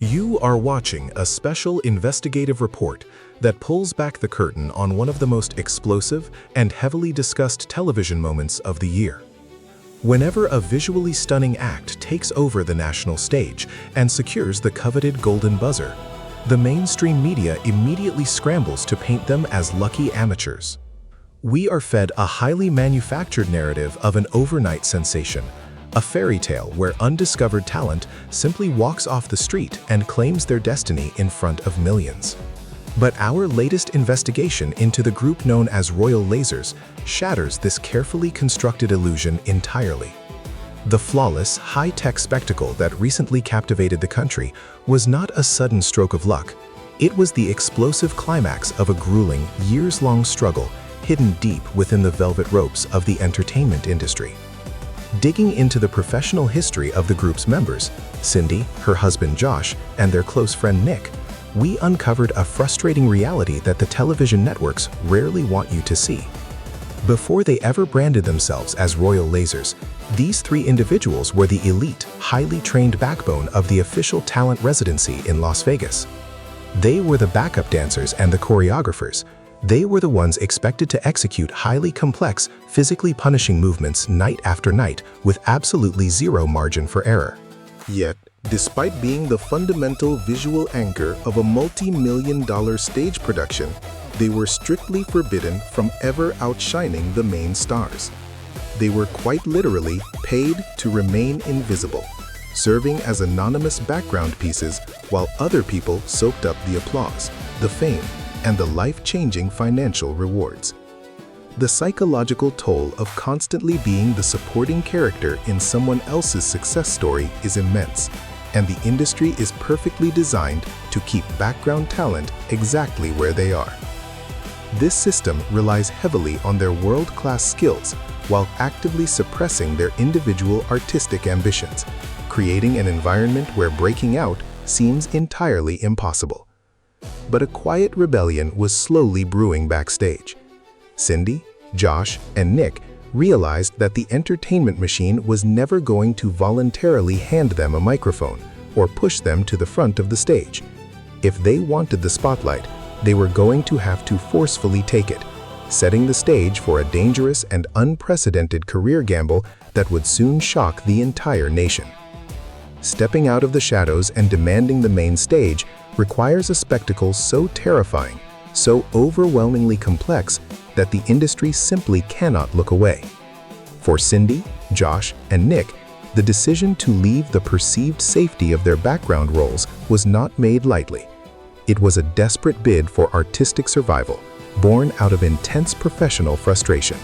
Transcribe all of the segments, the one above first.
You are watching a special investigative report that pulls back the curtain on one of the most explosive and heavily discussed television moments of the year. Whenever a visually stunning act takes over the national stage and secures the coveted golden buzzer, the mainstream media immediately scrambles to paint them as lucky amateurs. We are fed a highly manufactured narrative of an overnight sensation, a fairy tale where undiscovered talent simply walks off the street and claims their destiny in front of millions. But our latest investigation into the group known as Royal Lasers shatters this carefully constructed illusion entirely. The flawless, high-tech spectacle that recently captivated the country was not a sudden stroke of luck. It was the explosive climax of a grueling, years-long struggle hidden deep within the velvet ropes of the entertainment industry. Digging into the professional history of the group's members, Cindy, her husband Josh, and their close friend Nick, we uncovered a frustrating reality that the television networks rarely want you to see. Before they ever branded themselves as Royal Lasers, these three individuals were the elite, highly trained backbone of the official talent residency in Las Vegas. They were the backup dancers and the choreographers. They were the ones expected to execute highly complex, physically punishing movements night after night with absolutely zero margin for error. Yet, despite being the fundamental visual anchor of a multi-million-dollar stage production, they were strictly forbidden from ever outshining the main stars. They were quite literally paid to remain invisible, serving as anonymous background pieces while other people soaked up the applause, the fame, and the life-changing financial rewards. The psychological toll of constantly being the supporting character in someone else's success story is immense, and the industry is perfectly designed to keep background talent exactly where they are. This system relies heavily on their world-class skills while actively suppressing their individual artistic ambitions, creating an environment where breaking out seems entirely impossible. But a quiet rebellion was slowly brewing backstage. Cindy, Josh, and Nick realized that the entertainment machine was never going to voluntarily hand them a microphone or push them to the front of the stage. If they wanted the spotlight, they were going to have to forcefully take it, setting the stage for a dangerous and unprecedented career gamble that would soon shock the entire nation. Stepping out of the shadows and demanding the main stage requires a spectacle so terrifying, so overwhelmingly complex, that the industry simply cannot look away. For Cindy, Josh, and Nick, the decision to leave the perceived safety of their background roles was not made lightly. It was a desperate bid for artistic survival, born out of intense professional frustration.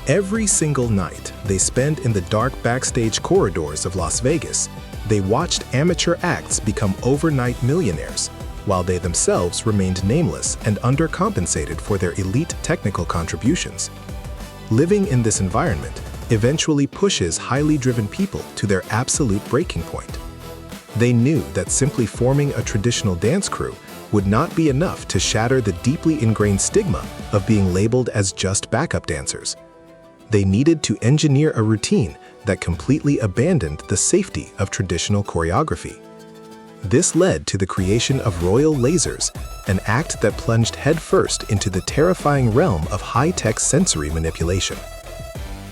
Every single night they spent in the dark backstage corridors of Las Vegas, they watched amateur acts become overnight millionaires, while they themselves remained nameless and undercompensated for their elite technical contributions. Living in this environment eventually pushes highly driven people to their absolute breaking point. They knew that simply forming a traditional dance crew would not be enough to shatter the deeply ingrained stigma of being labeled as just backup dancers. They needed to engineer a routine that completely abandoned the safety of traditional choreography. This led to the creation of Royal Lasers, an act that plunged headfirst into the terrifying realm of high-tech sensory manipulation.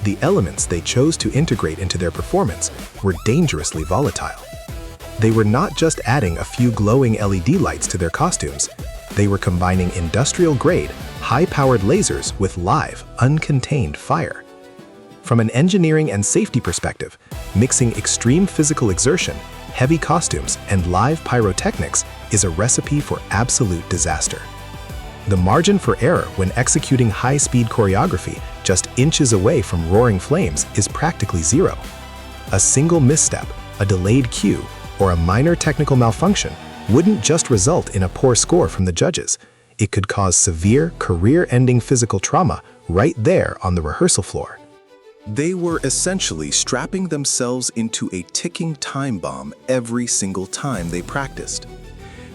The elements they chose to integrate into their performance were dangerously volatile. They were not just adding a few glowing LED lights to their costumes, they were combining industrial-grade, high-powered lasers with live, uncontained fire. From an engineering and safety perspective, mixing extreme physical exertion, heavy costumes, and live pyrotechnics is a recipe for absolute disaster. The margin for error when executing high-speed choreography just inches away from roaring flames is practically zero. A single misstep, a delayed cue, or a minor technical malfunction wouldn't just result in a poor score from the judges. It could cause severe, career-ending physical trauma right there on the rehearsal floor. They were essentially strapping themselves into a ticking time bomb every single time they practiced.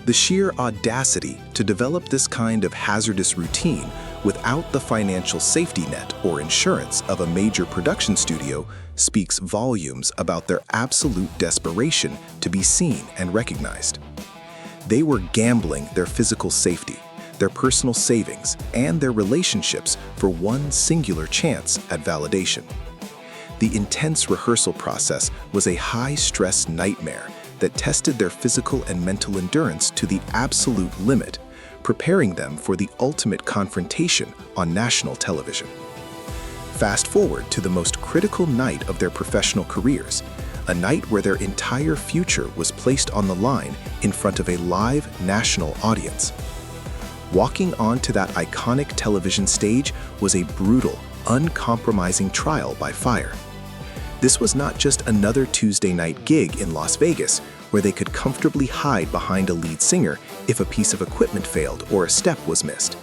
The sheer audacity to develop this kind of hazardous routine without the financial safety net or insurance of a major production studio speaks volumes about their absolute desperation to be seen and recognized. They were gambling their physical safety, their personal savings, and their relationships for one singular chance at validation. The intense rehearsal process was a high-stress nightmare that tested their physical and mental endurance to the absolute limit, preparing them for the ultimate confrontation on national television. Fast forward to the most critical night of their professional careers, a night where their entire future was placed on the line in front of a live national audience. Walking onto that iconic television stage was a brutal, uncompromising trial by fire. This was not just another Tuesday night gig in Las Vegas where they could comfortably hide behind a lead singer if a piece of equipment failed or a step was missed.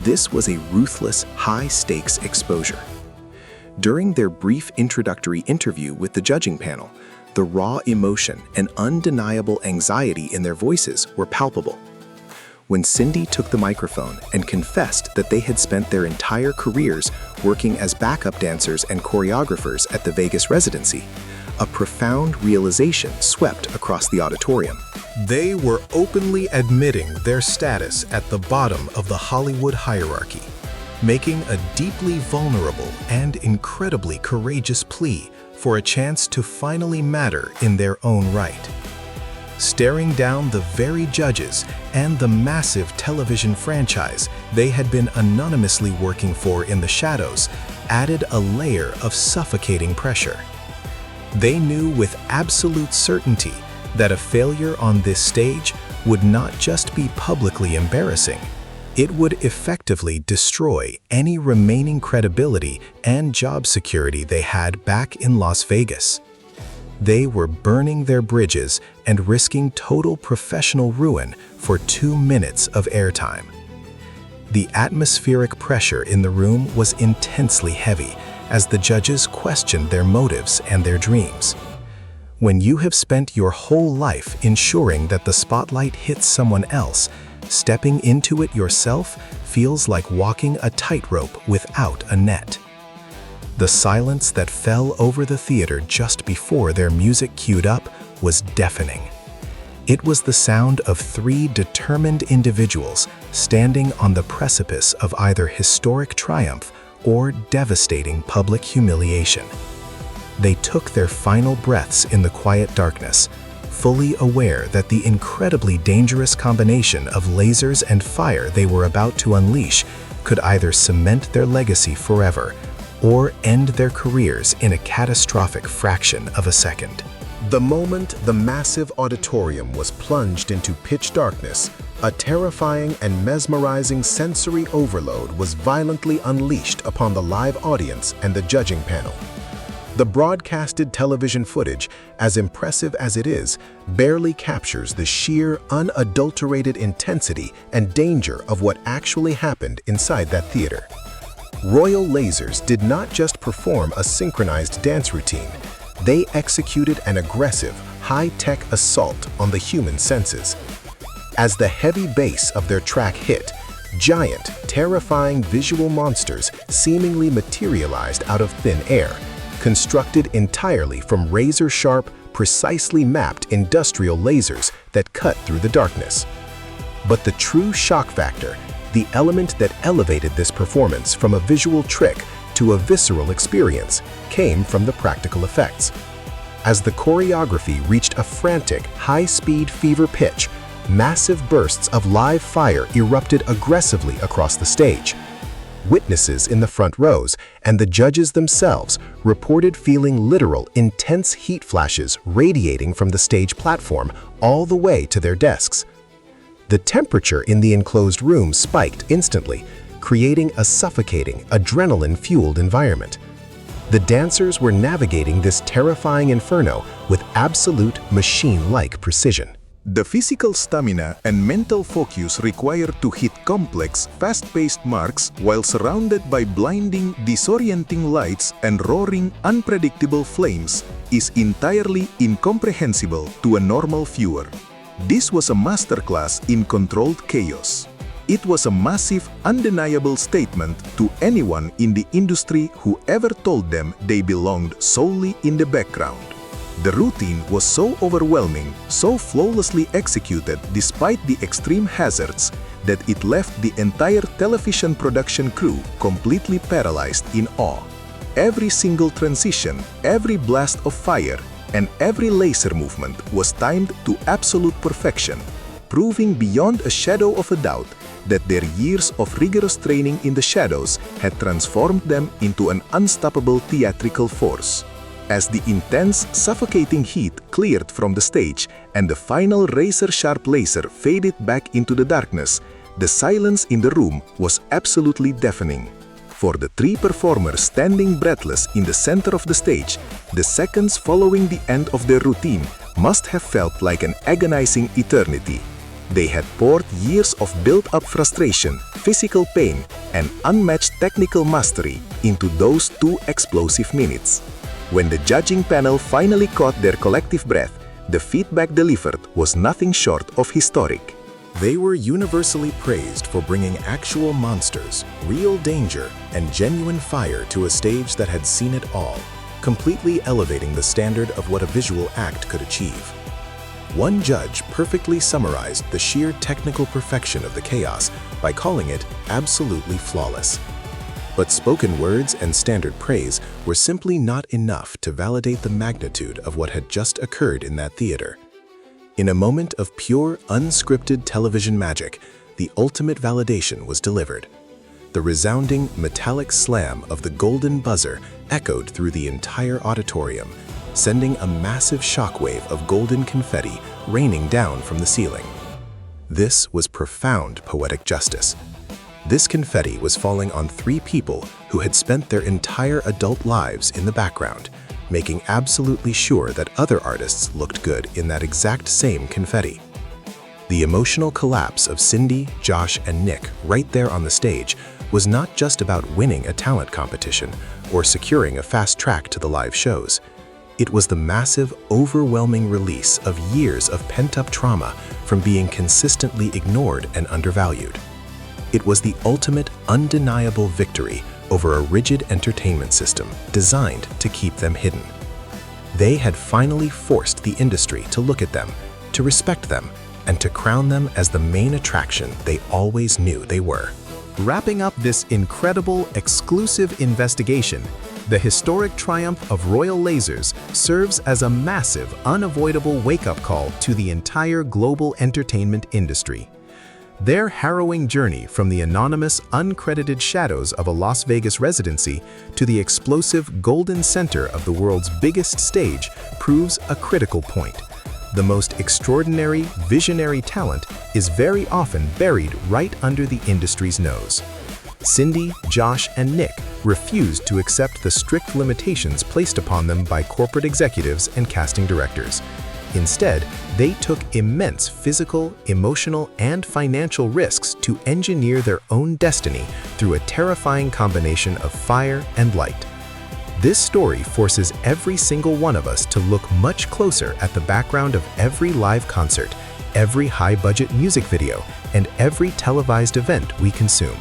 This was a ruthless, high-stakes exposure. During their brief introductory interview with the judging panel, the raw emotion and undeniable anxiety in their voices were palpable. When Cindy took the microphone and confessed that they had spent their entire careers working as backup dancers and choreographers at the Vegas residency, a profound realization swept across the auditorium. They were openly admitting their status at the bottom of the Hollywood hierarchy, making a deeply vulnerable and incredibly courageous plea for a chance to finally matter in their own right. Staring down the very judges and the massive television franchise they had been anonymously working for in the shadows added a layer of suffocating pressure. They knew with absolute certainty that a failure on this stage would not just be publicly embarrassing, it would effectively destroy any remaining credibility and job security they had back in Las Vegas. They were burning their bridges and risking total professional ruin for 2 minutes of airtime. The atmospheric pressure in the room was intensely heavy as the judges questioned their motives and their dreams. When you have spent your whole life ensuring that the spotlight hits someone else, stepping into it yourself feels like walking a tightrope without a net. The silence that fell over the theater just before their music queued up was deafening. It was the sound of 3 determined individuals standing on the precipice of either historic triumph or devastating public humiliation. They took their final breaths in the quiet darkness, fully aware that the incredibly dangerous combination of lasers and fire they were about to unleash could either cement their legacy forever or end their careers in a catastrophic fraction of a second. The moment the massive auditorium was plunged into pitch darkness, a terrifying and mesmerizing sensory overload was violently unleashed upon the live audience and the judging panel. The broadcasted television footage, as impressive as it is, barely captures the sheer, unadulterated intensity and danger of what actually happened inside that theater. Royal Lasers did not just perform a synchronized dance routine, they executed an aggressive, high-tech assault on the human senses. As the heavy bass of their track hit, giant, terrifying visual monsters seemingly materialized out of thin air, constructed entirely from razor-sharp, precisely mapped industrial lasers that cut through the darkness. But the true shock factor, the element that elevated this performance from a visual trick to a visceral experience, came from the practical effects. As the choreography reached a frantic, high-speed fever pitch, massive bursts of live fire erupted aggressively across the stage. Witnesses in the front rows and the judges themselves reported feeling literal, intense heat flashes radiating from the stage platform all the way to their desks. The temperature in the enclosed room spiked instantly, creating a suffocating, adrenaline-fueled environment. The dancers were navigating this terrifying inferno with absolute machine-like precision. The physical stamina and mental focus required to hit complex, fast-paced marks while surrounded by blinding, disorienting lights and roaring, unpredictable flames is entirely incomprehensible to a normal viewer. This was a masterclass in controlled chaos. It was a massive, undeniable statement to anyone in the industry who ever told them they belonged solely in the background. The routine was so overwhelming, so flawlessly executed despite the extreme hazards, that it left the entire television production crew completely paralyzed in awe. Every single transition, every blast of fire, and every laser movement was timed to absolute perfection, proving beyond a shadow of a doubt that their years of rigorous training in the shadows had transformed them into an unstoppable theatrical force. As the intense, suffocating heat cleared from the stage and the final razor-sharp laser faded back into the darkness, the silence in the room was absolutely deafening. For the three performers standing breathless in the center of the stage, the seconds following the end of their routine must have felt like an agonizing eternity. They had poured years of built-up frustration, physical pain, and unmatched technical mastery into those 2 explosive minutes. When the judging panel finally caught their collective breath, the feedback delivered was nothing short of historic. They were universally praised for bringing actual monsters, real danger, and genuine fire to a stage that had seen it all, completely elevating the standard of what a visual act could achieve. One judge perfectly summarized the sheer technical perfection of the chaos by calling it absolutely flawless. But spoken words and standard praise were simply not enough to validate the magnitude of what had just occurred in that theater. In a moment of pure, unscripted television magic, the ultimate validation was delivered. The resounding, metallic slam of the golden buzzer echoed through the entire auditorium, sending a massive shockwave of golden confetti raining down from the ceiling. This was profound poetic justice. This confetti was falling on 3 people who had spent their entire adult lives in the background, making absolutely sure that other artists looked good in that exact same confetti. The emotional collapse of Cindy, Josh, and Nick right there on the stage was not just about winning a talent competition or securing a fast track to the live shows. It was the massive, overwhelming release of years of pent-up trauma from being consistently ignored and undervalued. It was the ultimate, undeniable victory over a rigid entertainment system designed to keep them hidden. They had finally forced the industry to look at them, to respect them, and to crown them as the main attraction they always knew they were. Wrapping up this incredible, exclusive investigation, the historic triumph of Royal Lasers serves as a massive, unavoidable wake-up call to the entire global entertainment industry. Their harrowing journey from the anonymous, uncredited shadows of a Las Vegas residency to the explosive golden center of the world's biggest stage proves a critical point. The most extraordinary, visionary talent is very often buried right under the industry's nose. Cindy, Josh, and Nick refused to accept the strict limitations placed upon them by corporate executives and casting directors. Instead, they took immense physical, emotional, and financial risks to engineer their own destiny through a terrifying combination of fire and light. This story forces every single one of us to look much closer at the background of every live concert, every high-budget music video, and every televised event we consume.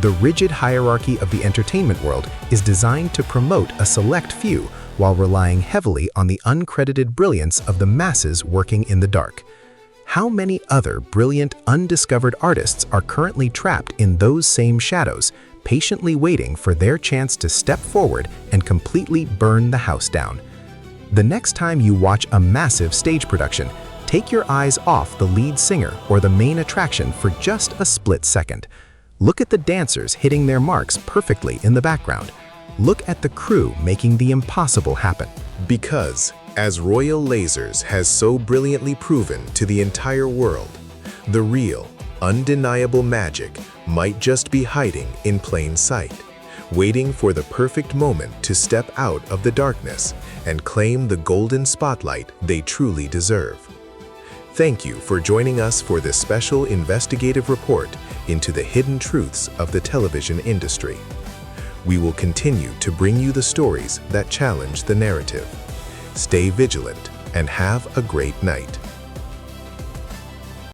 The rigid hierarchy of the entertainment world is designed to promote a select few while relying heavily on the uncredited brilliance of the masses working in the dark. How many other brilliant, undiscovered artists are currently trapped in those same shadows, patiently waiting for their chance to step forward and completely burn the house down? The next time you watch a massive stage production, take your eyes off the lead singer or the main attraction for just a split second. Look at the dancers hitting their marks perfectly in the background. Look at the crew making the impossible happen. Because, as Royal Lasers has so brilliantly proven to the entire world, the real, undeniable magic might just be hiding in plain sight, waiting for the perfect moment to step out of the darkness and claim the golden spotlight they truly deserve. Thank you for joining us for this special investigative report into the hidden truths of the television industry. We will continue to bring you the stories that challenge the narrative. Stay vigilant and have a great night.